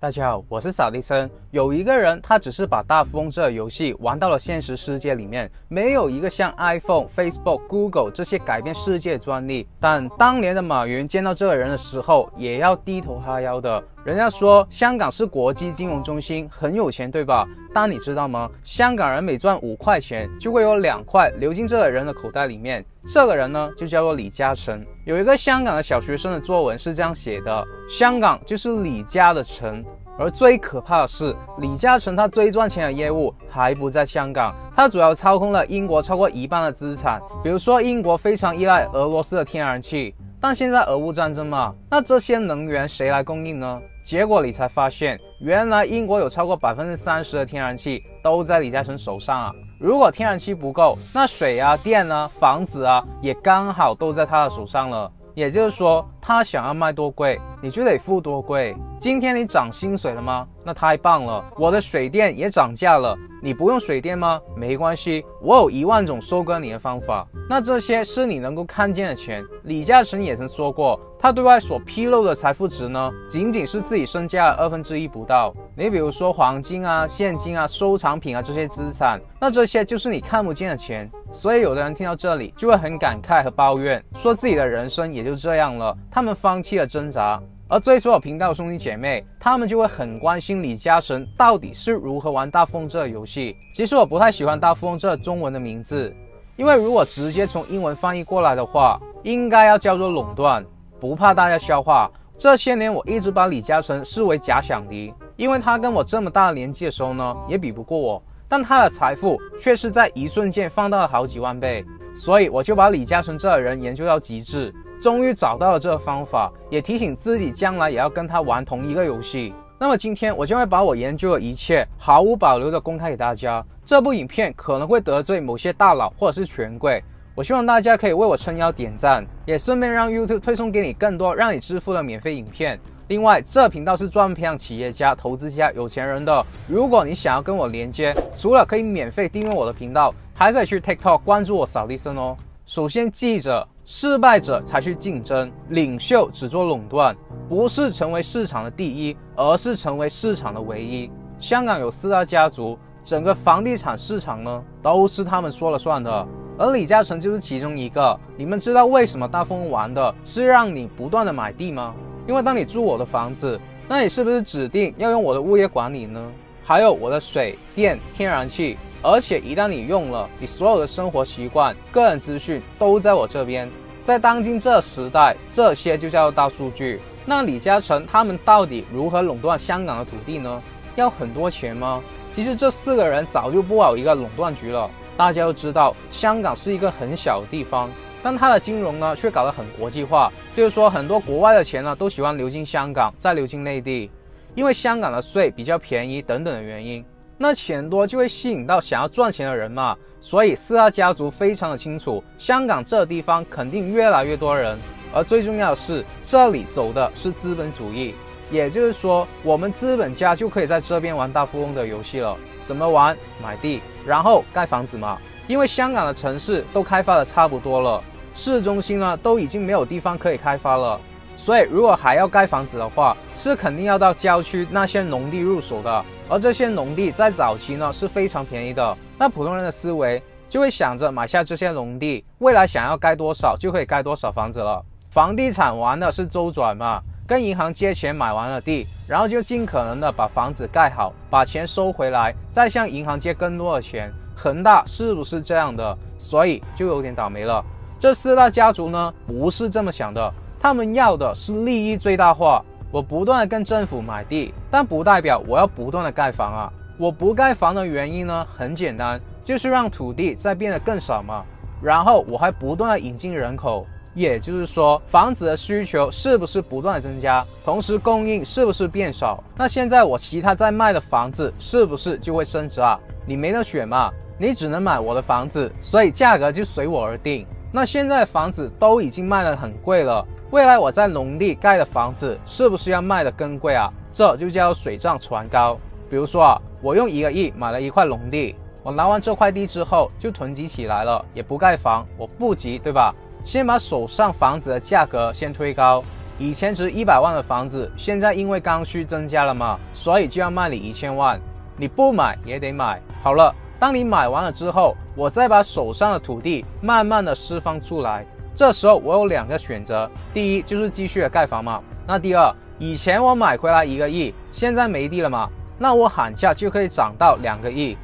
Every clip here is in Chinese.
大家好，我是扫地僧。有一个人，他只是把大富翁这个游戏玩到了现实世界里面，没有一个像 iPhone、Facebook、Google 这些改变世界的专利。但当年的马云见到这个人的时候，也要低头哈腰的。人家说香港是国际金融中心，很有钱，对吧？但你知道吗？香港人每赚5块钱，就会有2块流进这个人的口袋里面。这个人呢，就叫做李嘉诚。有一个香港的小学生的作文是这样写的：香港就是李家的城。而最可怕的是，李嘉诚他最赚钱的业务还不在香港，他主要操控了英国超过1半的资产。比如说，英国非常依赖俄罗斯的天然气，但现在俄乌战争嘛，那这些能源谁来供应呢？结果你才发现，原来英国有超过30%的天然气都在李嘉诚手上啊！如果天然气不够，那水啊、电啊、房子啊，也刚好都在他的手上了。也就是说，他想要卖多贵，你就得付多贵。今天你涨薪水了吗？那太棒了，我的水电也涨价了。你不用水电吗？没关系，我有1万种收割你的方法。那这些是你能够看见的钱。李嘉诚也曾说过，他对外所披露的财富值呢，仅仅是自己身价的1/2不到。你比如说黄金啊、现金啊、收藏品啊这些资产，那这些就是你看不见的钱。所以有的人听到这里就会很感慨和抱怨，说自己的人生也就这样了，他们放弃了挣扎。而追随我频道的兄弟姐妹，他们就会很关心李嘉诚到底是如何玩大富翁这个游戏。其实我不太喜欢大富翁这中文的名字，因为如果直接从英文翻译过来的话，应该要叫做垄断。不怕大家笑话，这些年我一直把李嘉诚视为假想敌，因为他跟我这么大的年纪的时候呢，也比不过我，但他的财富却是在一瞬间放大了好几万倍。所以我就把李嘉诚这个人研究到极致，终于找到了这个方法，也提醒自己将来也要跟他玩同一个游戏。那么今天我将会把我研究的一切毫无保留的公开给大家。这部影片可能会得罪某些大佬或者是权贵，我希望大家可以为我撑腰点赞，也顺便让 YouTube 推送给你更多让你致富的免费影片。另外，这频道是专门培养企业家、投资家、有钱人的。如果你想要跟我连接，除了可以免费订阅我的频道，还可以去 TikTok 关注我扫地僧哦。首先记着，失败者才去竞争，领袖只做垄断，不是成为市场的第一，而是成为市场的唯一。香港有4大家族，整个房地产市场呢，都是他们说了算的。而李嘉诚就是其中一个。你们知道为什么大富翁玩的是让你不断的买地吗？因为当你住我的房子，那你是不是指定要用我的物业管理呢？还有我的水电天然气，而且一旦你用了，你所有的生活习惯、个人资讯都在我这边。在当今这时代，这些就叫大数据。那李嘉诚他们到底如何垄断香港的土地呢？要很多钱吗？其实这4个人早就布好一个垄断局了。大家都知道，香港是一个很小的地方，但它的金融呢却搞得很国际化，就是说很多国外的钱呢都喜欢流进香港，再流进内地，因为香港的税比较便宜等等的原因。那钱多就会吸引到想要赚钱的人嘛，所以4大家族非常的清楚，香港这地方肯定越来越多人。而最重要的是，这里走的是资本主义，也就是说我们资本家就可以在这边玩大富翁的游戏了。怎么玩？买地，然后盖房子嘛。因为香港的城市都开发的差不多了，市中心呢都已经没有地方可以开发了，所以如果还要盖房子的话，是肯定要到郊区那些农地入手的。而这些农地在早期呢是非常便宜的，那普通人的思维就会想着买下这些农地，未来想要盖多少就可以盖多少房子了。房地产玩的是周转嘛，跟银行借钱买完了地，然后就尽可能的把房子盖好，把钱收回来，再向银行借更多的钱。恒大是不是这样的？所以就有点倒霉了。这4大家族呢不是这么想的，他们要的是利益最大化。我不断的跟政府买地，但不代表我要不断的盖房啊。我不盖房的原因呢很简单，就是让土地再变得更少嘛。然后我还不断的引进人口，也就是说房子的需求是不是不断的增加，同时供应是不是变少？那现在我其他在卖的房子是不是就会升值啊？你没得选嘛，你只能买我的房子，所以价格就随我而定。那现在的房子都已经卖得很贵了，未来我在农地盖的房子是不是要卖得更贵啊？这就叫水涨船高。比如说啊，我用1个亿买了一块农地，我拿完这块地之后就囤积起来了，也不盖房，我不急，对吧？先把手上房子的价格先推高，以前值100万的房子，现在因为刚需增加了嘛，所以就要卖你1000万，你不买也得买。好了，当你买完了之后，我再把手上的土地慢慢的释放出来。这时候我有2个选择，第一就是继续的盖房嘛。那第二，以前我买回来1个亿，现在没地了嘛，那我喊价就可以涨到2个亿，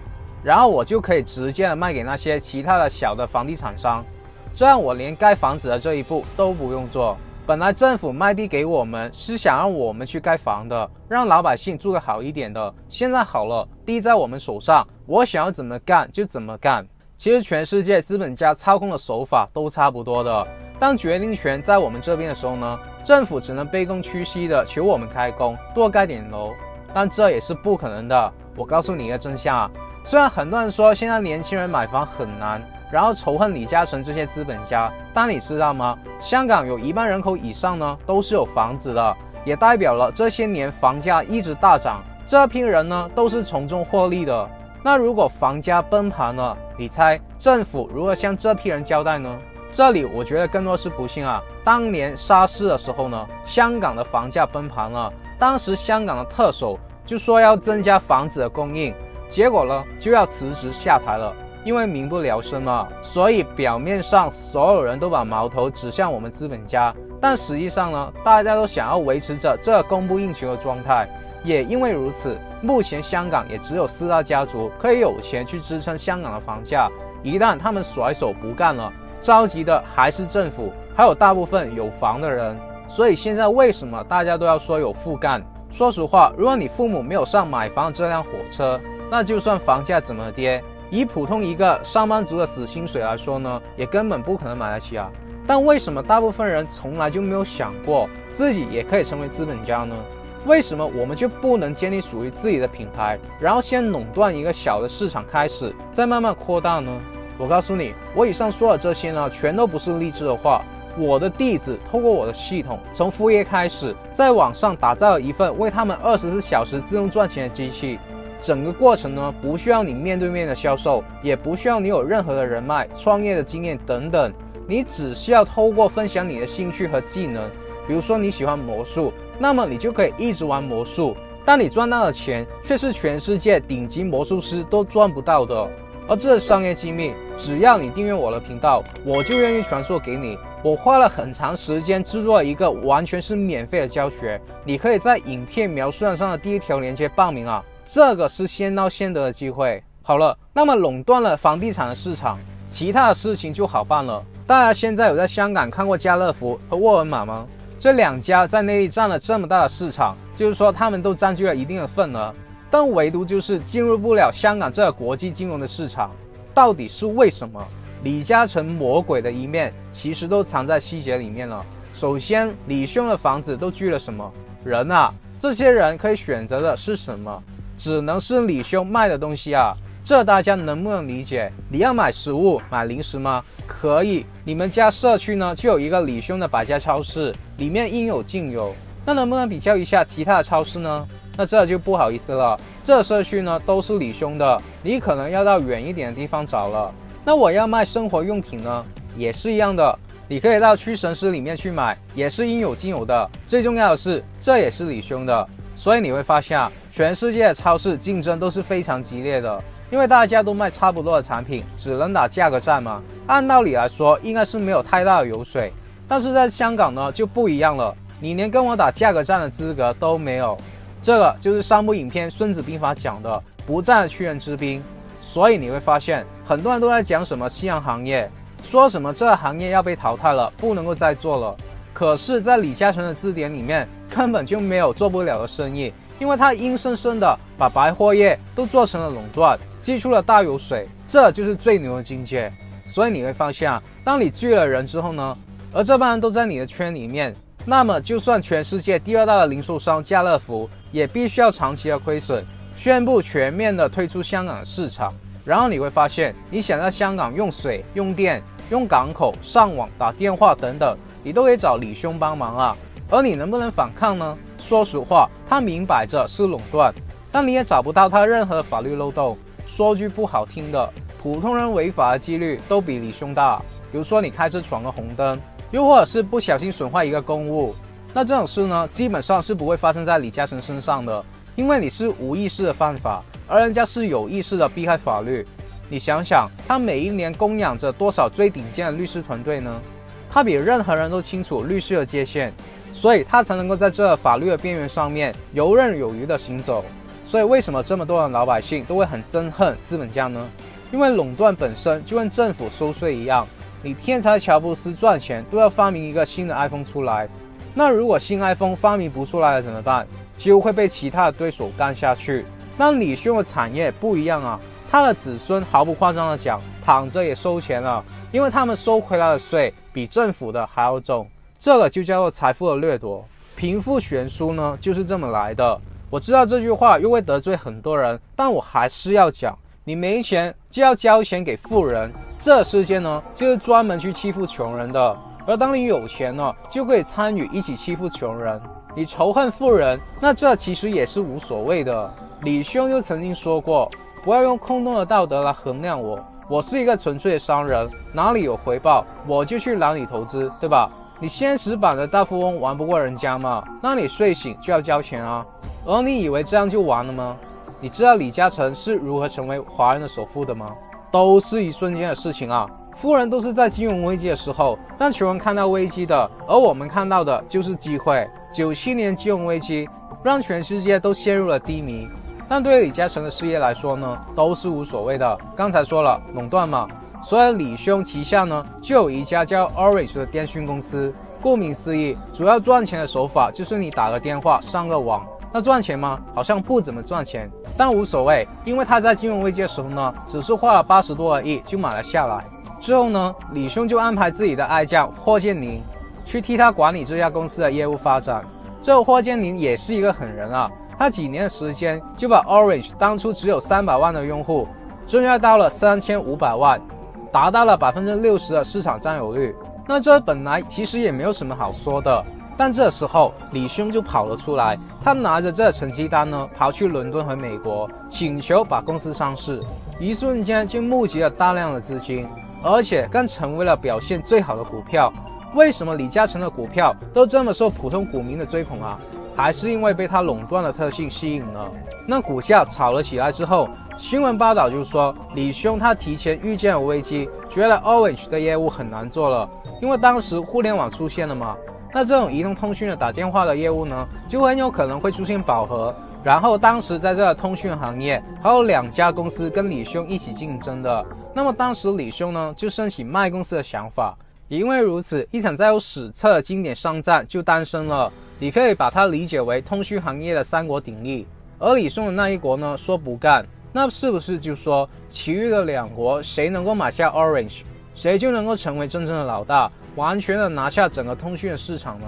然后我就可以直接的卖给那些其他的小的房地产商，这样我连盖房子的这一步都不用做。本来政府卖地给我们是想让我们去盖房的，让老百姓住得好一点的，现在好了，地在我们手上，我想要怎么干就怎么干。其实全世界资本家操控的手法都差不多的，当决定权在我们这边的时候呢，政府只能卑躬屈膝的求我们开工，多盖点楼，但这也是不可能的。我告诉你一个真相啊，虽然很多人说现在年轻人买房很难，然后仇恨李嘉诚这些资本家，但你知道吗？香港有1半人口以上呢都是有房子的，也代表了这些年房价一直大涨，这批人呢都是从中获利的。那如果房价崩盘了，你猜政府如何向这批人交代呢？这里我觉得更多是不幸啊。当年沙士的时候呢，香港的房价崩盘了，当时香港的特首就说要增加房子的供应，结果呢就要辞职下台了，因为民不聊生嘛。所以表面上所有人都把矛头指向我们资本家，但实际上呢，大家都想要维持着这供不应求的状态。也因为如此，目前香港也只有4大家族可以有钱去支撑香港的房价，一旦他们甩手不干了，着急的还是政府，还有大部分有房的人。所以现在为什么大家都要说有父干？说实话，如果你父母没有上买房这辆火车，那就算房价怎么跌，以普通一个上班族的死薪水来说呢，也根本不可能买得起啊。但为什么大部分人从来就没有想过自己也可以成为资本家呢？为什么我们就不能建立属于自己的品牌，然后先垄断一个小的市场开始，再慢慢扩大呢？我告诉你，我以上说的这些呢，全都不是励志的话。我的弟子透过我的系统，从副业开始，在网上打造了一份为他们24小时自动赚钱的机器。整个过程呢，不需要你面对面的销售，也不需要你有任何的人脉、创业的经验等等，你只需要透过分享你的兴趣和技能。比如说你喜欢魔术，那么你就可以一直玩魔术，但你赚到的钱却是全世界顶级魔术师都赚不到的。而这是商业机密，只要你订阅我的频道，我就愿意传授给你。我花了很长时间制作了一个完全是免费的教学，你可以在影片描述栏上的第1条链接报名啊，这个是先到先得的机会。好了，那么垄断了房地产的市场，其他的事情就好办了。大家现在有在香港看过家乐福和沃尔玛吗？这2家在内地占了这么大的市场，就是说他们都占据了一定的份额，但唯独就是进入不了香港这个国际金融的市场。到底是为什么？李嘉诚魔鬼的一面其实都藏在细节里面了。首先，李兄的房子都聚了什么人啊？这些人可以选择的是什么？只能是李兄卖的东西啊，这大家能不能理解？你要买食物、买零食吗？可以，你们家社区呢就有一个李兄的百家超市，里面应有尽有。那能不能比较一下其他的超市呢？那这就不好意思了，这社区呢都是李兄的，你可能要到远一点的地方找了。那我要卖生活用品呢，也是一样的，你可以到屈臣氏里面去买，也是应有尽有的。最重要的是，这也是李兄的。所以你会发现啊，全世界的超市竞争都是非常激烈的，因为大家都卖差不多的产品，只能打价格战嘛。按道理来说，应该是没有太大的油水，但是在香港呢就不一样了，你连跟我打价格战的资格都没有。这个就是3部影片《孙子兵法》讲的不战屈人之兵。所以你会发现，很多人都在讲什么夕阳行业，说什么这个行业要被淘汰了，不能够再做了。可是，在李嘉诚的字典里面，根本就没有做不了的生意，因为他硬生生的把白货业都做成了垄断，积出了大油水，这就是最牛的境界。所以你会发现啊，当你聚了人之后呢，而这帮人都在你的圈里面，那么就算全世界第2大的零售商家乐福，也必须要长期的亏损，宣布全面的退出香港的市场。然后你会发现，你想在香港用水、用电、用港口、上网、打电话等等，你都可以找李兄帮忙啊。而你能不能反抗呢？说实话，他明摆着是垄断，但你也找不到他任何的法律漏洞。说句不好听的，普通人违法的几率都比李兄大。比如说你开车闯个红灯，又或者是不小心损坏一个公物，那这种事呢，基本上是不会发生在李嘉诚身上的，因为你是无意识的犯法，而人家是有意识的避开法律。你想想，他每一年供养着多少最顶尖的律师团队呢？他比任何人都清楚律师的界限，所以他才能够在这法律的边缘上面游刃有余的行走。所以为什么这么多的老百姓都会很憎恨资本家呢？因为垄断本身就跟政府收税一样，你天才乔布斯赚钱都要发明一个新的 iPhone 出来，那如果新 iPhone 发明不出来了怎么办？就会被其他的对手干下去。那李兄的产业不一样啊，他的子孙毫不夸张的讲，躺着也收钱了，因为他们收回来的税比政府的还要重，这个就叫做财富的掠夺。贫富悬殊呢，就是这么来的。我知道这句话又会得罪很多人，但我还是要讲，你没钱就要交钱给富人，这世界呢就是专门去欺负穷人的，而当你有钱了，就可以参与一起欺负穷人。你仇恨富人，那这其实也是无所谓的。李兄就曾经说过，不要用空洞的道德来衡量我，我是一个纯粹的商人，哪里有回报我就去哪里投资，对吧？你现实版的大富翁玩不过人家嘛，那你睡醒就要交钱啊。而你以为这样就完了吗？你知道李嘉诚是如何成为华人的首富的吗？都是一瞬间的事情啊。富人都是在金融危机的时候让穷人看到危机的，而我们看到的就是机会。97年金融危机让全世界都陷入了低迷，但对于李嘉诚的事业来说呢，都是无所谓的。刚才说了垄断嘛，所以李兄旗下呢就有一家叫 Orange 的电讯公司。顾名思义，主要赚钱的手法就是你打个电话上个网。那赚钱吗？好像不怎么赚钱，但无所谓，因为他在金融危机的时候呢，只是花了80多个亿就买了下来。之后呢，李兄就安排自己的爱将霍建宁去替他管理这家公司的业务发展。这个霍建宁也是一个狠人啊，他几年的时间就把 Orange 当初只有300万的用户增加到了3500万，达到了60%的市场占有率。那这本来其实也没有什么好说的。但这时候李兄就跑了出来，他拿着这成绩单呢，跑去伦敦和美国，请求把公司上市，一瞬间就募集了大量的资金，而且更成为了表现最好的股票。为什么李嘉诚的股票都这么受普通股民的追捧啊？还是因为被他垄断的特性吸引了。那股价炒了起来之后，新闻报道就说李兄他提前预见了危机，觉得 Orange 的业务很难做了，因为当时互联网出现了嘛。那这种移动通讯的打电话的业务呢，就很有可能会出现饱和。然后当时在这个通讯行业还有2家公司跟李兄一起竞争的，那么当时李兄呢就升起卖公司的想法。也因为如此，一场载有史册的经典商战就诞生了。你可以把它理解为通讯行业的3国鼎立。而李兄的那一国呢说不干，那是不是就说其余的2国谁能够买下 Orange， 谁就能够成为真正的老大，完全的拿下整个通讯的市场呢？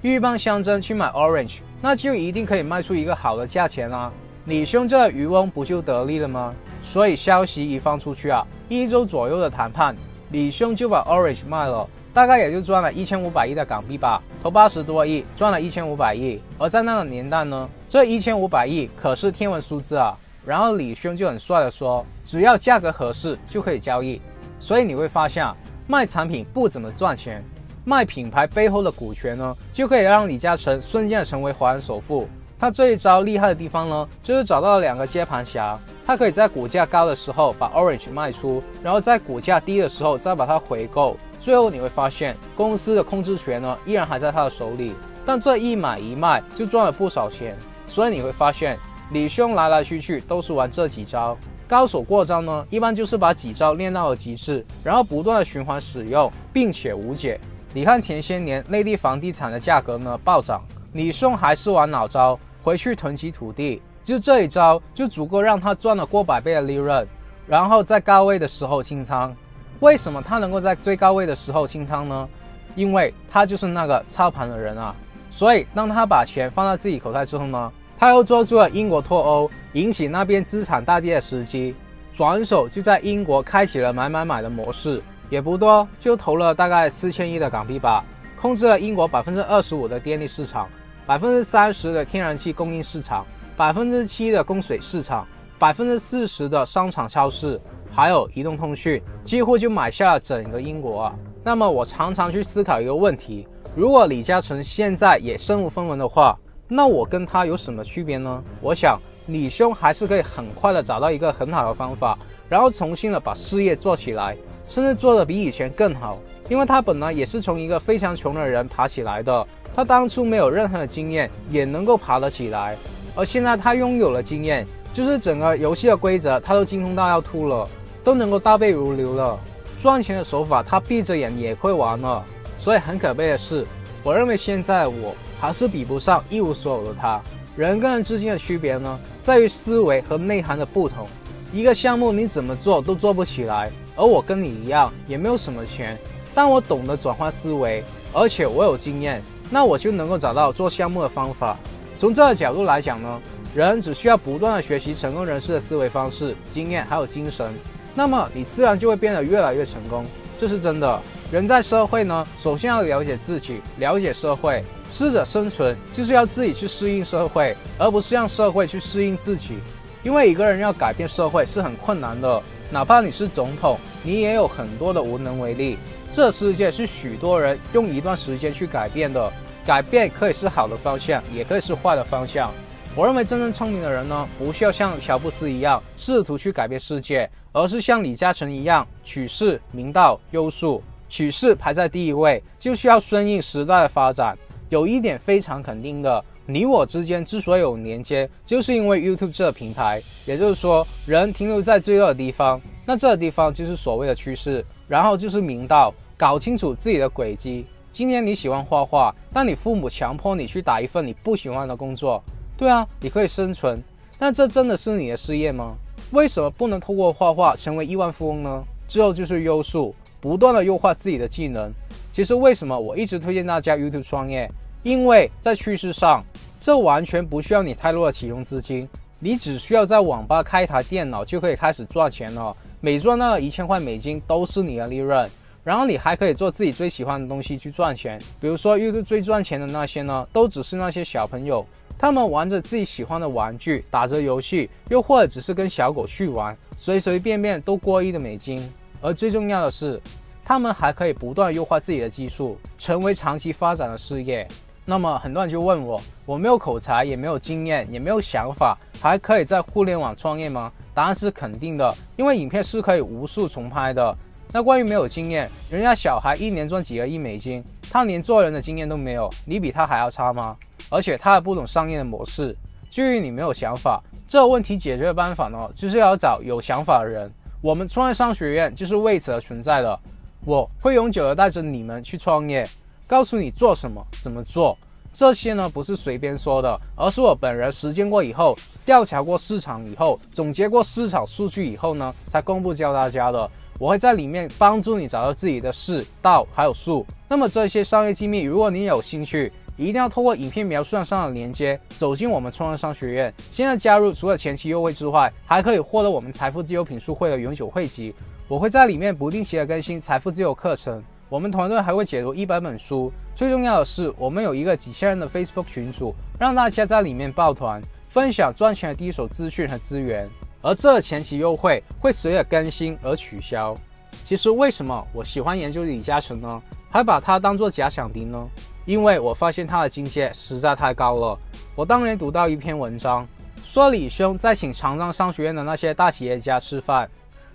鹬蚌相争去买 Orange， 那就一定可以卖出一个好的价钱啦。李兄这渔翁不就得利了吗？所以消息一放出去啊，1周左右的谈判，李兄就把 Orange 卖了，大概也就赚了1500亿的港币吧，投80多亿赚了1500亿。而在那个年代呢，这1500亿可是天文数字啊。然后李兄就很帅的说，只要价格合适就可以交易。所以你会发现啊，卖产品不怎么赚钱，卖品牌背后的股权呢，就可以让李嘉诚瞬间成为华人首富。他这一招厉害的地方呢，就是找到了2个接盘侠，他可以在股价高的时候把 Orange 卖出，然后在股价低的时候再把它回购。最后你会发现，公司的控制权呢，依然还在他的手里。但这一买一卖就赚了不少钱。所以你会发现，李兄来来去去都是玩这几招。高手过招呢，一般就是把几招练到了极致，然后不断的循环使用，并且无解。你看前些年内地房地产的价格呢暴涨，李兄还是玩老招，回去囤积土地，就这一招就足够让他赚了过百倍的利润，然后在高位的时候清仓。为什么他能够在最高位的时候清仓呢？因为他就是那个操盘的人啊。所以当他把钱放到自己口袋之后呢，他又做出了英国脱欧，引起那边资产大跌的时机，转手就在英国开启了买的模式，也不多，就投了大概4000亿的港币吧，控制了英国25%的电力市场，30%的天然气供应市场，7%的供水市场，40%的商场超市，还有移动通讯，几乎就买下了整个英国啊。那么我常常去思考一个问题，如果李嘉诚现在也身无分文的话，那我跟他有什么区别呢？我想李兄还是可以很快的找到一个很好的方法，然后重新的把事业做起来，甚至做得比以前更好。因为他本来也是从一个非常穷的人爬起来的，他当初没有任何的经验也能够爬得起来，而现在他拥有了经验，就是整个游戏的规则他都精通到要吐了，都能够倒背如流了，赚钱的手法他闭着眼也会玩了。所以很可悲的是，我认为现在我还是比不上一无所有的他。人跟人之间的区别呢，在于思维和内涵的不同。一个项目你怎么做都做不起来，而我跟你一样也没有什么钱，但我懂得转换思维，而且我有经验，那我就能够找到做项目的方法。从这个角度来讲呢，人只需要不断的学习成功人士的思维方式、经验还有精神，那么你自然就会变得越来越成功，这是真的。人在社会呢，首先要了解自己，了解社会，适者生存，就是要自己去适应社会，而不是让社会去适应自己。因为一个人要改变社会是很困难的，哪怕你是总统，你也有很多的无能为力。这世界是许多人用一段时间去改变的，改变可以是好的方向，也可以是坏的方向。我认为真正聪明的人呢，不需要像乔布斯一样试图去改变世界，而是像李嘉诚一样取势、明道、优术。取势排在第一位，就需要顺应时代的发展。有一点非常肯定的，你我之间之所以有连接，就是因为 YouTube 这个平台。也就是说，人停留在最弱的地方，那这个地方就是所谓的趋势，然后就是明道，搞清楚自己的轨迹。今天你喜欢画画，但你父母强迫你去打一份你不喜欢的工作，对啊，你可以生存，但这真的是你的事业吗？为什么不能透过画画成为亿万富翁呢？之后就是优术，不断的优化自己的技能。其实为什么我一直推荐大家 YouTube 创业？因为在趋势上，这完全不需要你太多的启动资金，你只需要在网吧开一台电脑就可以开始赚钱了，每赚到1000块美金都是你的利润。然后你还可以做自己最喜欢的东西去赚钱，比如说 YouTube 最赚钱的那些呢，都只是那些小朋友，他们玩着自己喜欢的玩具，打着游戏，又或者只是跟小狗去玩，随随便便都过亿的美金。而最重要的是，他们还可以不断优化自己的技术，成为长期发展的事业。那么很多人就问我没有口才，也没有经验，也没有想法，还可以在互联网创业吗？答案是肯定的，因为影片是可以无数重拍的。那关于没有经验，人家小孩一年赚几个亿美金，他连做人的经验都没有，你比他还要差吗？而且他还不懂商业的模式。至于你没有想法，这个问题解决的办法呢，就是要找有想法的人。我们创业商学院就是为此而存在的。我会永久的带着你们去创业，告诉你做什么，怎么做。这些呢不是随便说的，而是我本人实践过以后，调查过市场以后，总结过市场数据以后呢，才公布教大家的。我会在里面帮助你找到自己的势、道还有术。那么这些商业机密，如果你有兴趣，一定要透过影片描述上的连接走进我们创业商学院。现在加入，除了前期优惠之外，还可以获得我们财富自由品书会的永久会籍。我会在里面不定期的更新财富自由课程，我们团队还会解读100本书。最重要的是，我们有一个几千人的 Facebook 群组，让大家在里面抱团，分享赚钱的第一手资讯和资源。而这前期优惠会随着更新而取消。其实为什么我喜欢研究李嘉诚呢？还把他当作假想敌呢？因为我发现他的境界实在太高了。我当年读到一篇文章，说李兄在请长江商学院的那些大企业家吃饭，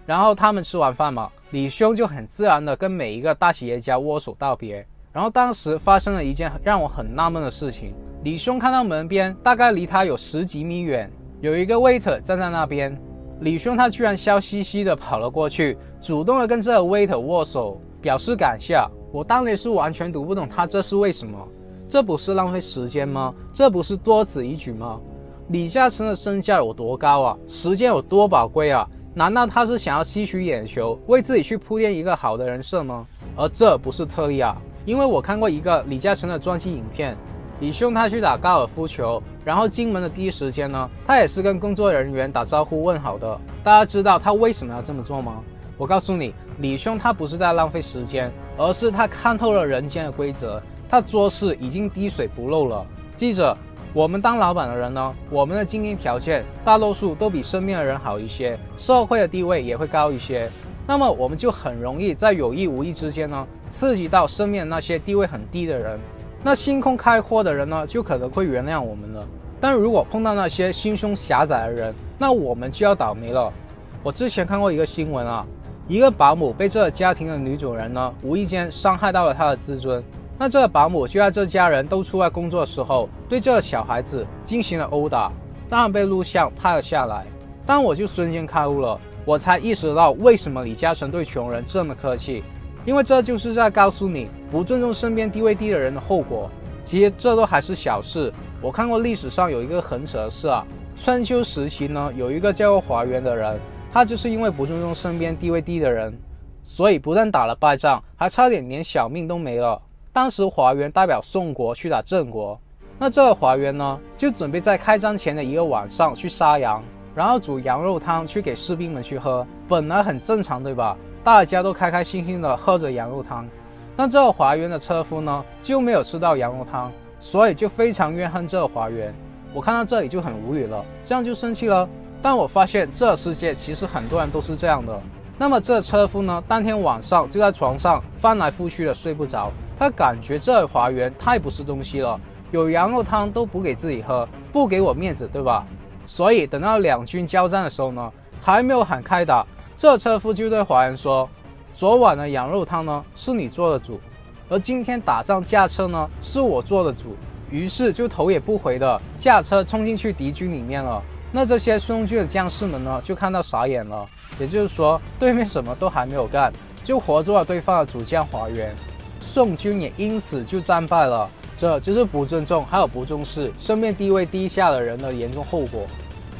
然后他们吃完饭嘛，李兄就很自然的跟每一个大企业家握手道别。然后当时发生了一件让我很纳闷的事情，李兄看到门边大概离他有10几米远，有一个 waiter 站在那边，李兄他居然笑嘻嘻的跑了过去，主动的跟这个 waiter 握手，表示感谢。我当年是完全读不懂他这是为什么，这不是浪费时间吗？这不是多此一举吗？李嘉诚的身价有多高啊？时间有多宝贵啊？难道他是想要吸取眼球，为自己去铺垫一个好的人设吗？而这不是特例啊，因为我看过一个李嘉诚的传记影片，李兄他去打高尔夫球，然后进门的第一时间呢，他也是跟工作人员打招呼问好的。大家知道他为什么要这么做吗？我告诉你，李兄他不是在浪费时间，而是他看透了人间的规则，他做事已经滴水不漏了。记着，我们当老板的人呢，我们的经济条件大多数都比身边的人好一些，社会的地位也会高一些，那么我们就很容易在有意无意之间呢，刺激到身边那些地位很低的人。那心胸开阔的人呢，就可能会原谅我们了。但如果碰到那些心胸狭窄的人，那我们就要倒霉了。我之前看过一个新闻啊，一个保姆被这个家庭的女主人呢，无意间伤害到了她的自尊。那这个保姆就在这家人都出外工作的时候，对这个小孩子进行了殴打，当然被录像拍了下来。但我就瞬间开悟了，我才意识到为什么李嘉诚对穷人这么客气，因为这就是在告诉你不尊重身边地位低的人的后果。其实这都还是小事。我看过历史上有一个很扯的事啊，春秋时期呢，有一个叫做华元的人，他就是因为不尊重身边地位低的人，所以不但打了败仗，还差点连小命都没了。当时华元代表宋国去打郑国，那这个华元呢，就准备在开战前的一个晚上去杀羊，然后煮羊肉汤去给士兵们去喝，本来很正常对吧？大家都开开心心的喝着羊肉汤。但这个华元的车夫呢，就没有吃到羊肉汤，所以就非常怨恨这个华元。我看到这里就很无语了，这样就生气了。但我发现这世界其实很多人都是这样的。那么这车夫呢，当天晚上就在床上翻来覆去的睡不着，他感觉这华元太不是东西了，有羊肉汤都不给自己喝，不给我面子对吧？所以等到两军交战的时候呢，还没有喊开打，这车夫就对华元说，昨晚的羊肉汤呢是你做的主，而今天打仗驾车呢是我做的主。于是就头也不回的驾车冲进去敌军里面了。那这些宋军的将士们呢，就看到傻眼了，也就是说对面什么都还没有干，就活捉了对方的主将华元，宋军也因此就战败了。这就是不尊重还有不重视身边地位低下的人的严重后果。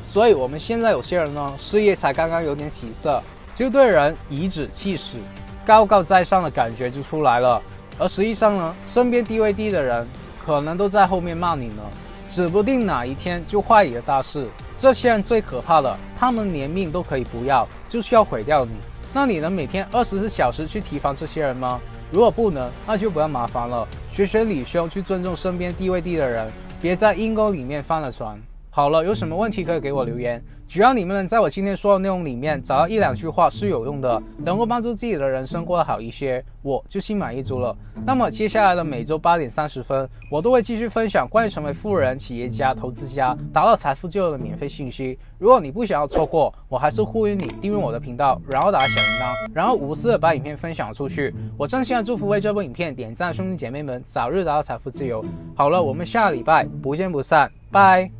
所以我们现在有些人呢，事业才刚刚有点起色，就对人颐指气使，高高在上的感觉就出来了，而实际上呢，身边地位低的人可能都在后面骂你呢，指不定哪一天就坏你的大事。这些人最可怕的，他们连命都可以不要，就是要毁掉你。那你能每天24小时去提防这些人吗？如果不能，那就不要麻烦了，学学李兄去尊重身边地位低的人，别在阴沟里面翻了船。好了，有什么问题可以给我留言，只要你们能在我今天说的内容里面找到一两句话是有用的，能够帮助自己的人生过得好一些，我就心满意足了。那么接下来的每周8点30分，我都会继续分享关于成为富人、企业家、投资家、达到财富自由的免费信息。如果你不想要错过，我还是呼吁你订阅我的频道，然后打开小铃铛，然后无私的把影片分享出去。我真心的祝福为这部影片点赞兄弟姐妹们早日达到财富自由。好了，我们下个礼拜不见不散，拜。